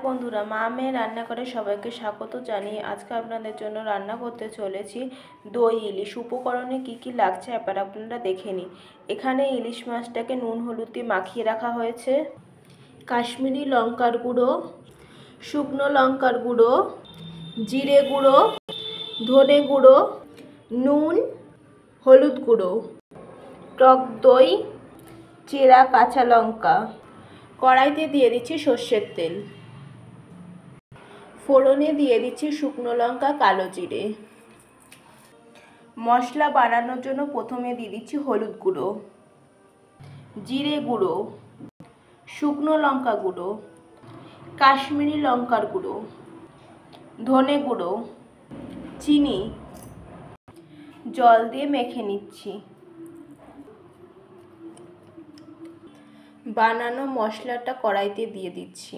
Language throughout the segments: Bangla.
বন্ধুরা, মা মেয়ে রান্নাঘরে সবাইকে স্বাগত জানিয়ে আজকে আপনাদের জন্য রান্না করতে চলেছি দই ইলিশ। উপকরণে কি কি লাগছে এবার আপনারা দেখে নিন। এখানে ইলিশ মাছটাকে নুন হলুদ দিয়ে মাখিয়ে রাখা হয়েছে, কাশ্মীরি লঙ্কার গুঁড়ো, শুকনো লঙ্কার গুঁড়ো, জিরে গুঁড়ো, ধনে গুঁড়ো, নুন, হলুদ গুঁড়ো, টক দই, চেরা কাঁচা লঙ্কা। কড়াইতে দিয়ে দিচ্ছি সর্ষের তেল, ফোড়নে দিয়ে দিচ্ছি শুকনো লঙ্কা, কালো জিরে। মশলা বানানোর জন্য প্রথমে দিয়ে দিচ্ছি হলুদ গুঁড়ো, জিরে গুঁড়ো, শুকনো লঙ্কা গুঁড়ো, কাশ্মীরি লঙ্কার গুঁড়ো, ধনে গুঁড়ো, চিনি, জল দিয়ে মেখে নিচ্ছি। বানানো মশলাটা কড়াইতে দিয়ে দিচ্ছি,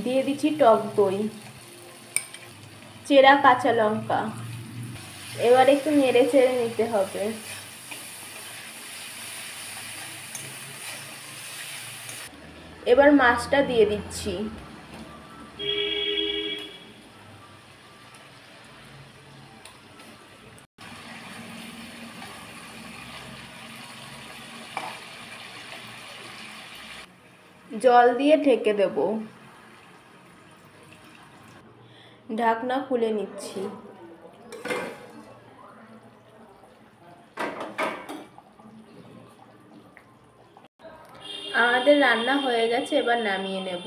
দিয়ে দিচ্ছি টক দই, চেরা কাঁচা লঙ্কা। এবার একটু নেড়ে চেড়ে নিতে হবে। এবার মাছটা দিয়ে দিচ্ছি, জল দিয়ে ঢেকে দেব। ঢাকনা খুলে নিচ্ছি। আমাদের রান্না হয়ে গেছে, এবার নামিয়ে নেব।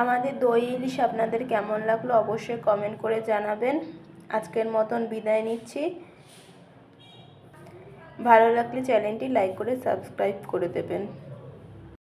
আমাদের দই ইলিশ আপনাদের কেমন লাগলো অবশ্যই কমেন্ট করে জানাবেন। আজকের মতন বিদায় নিচ্ছি। ভালো লাগলে চ্যানেলটি লাইক করে সাবস্ক্রাইব করে দেবেন।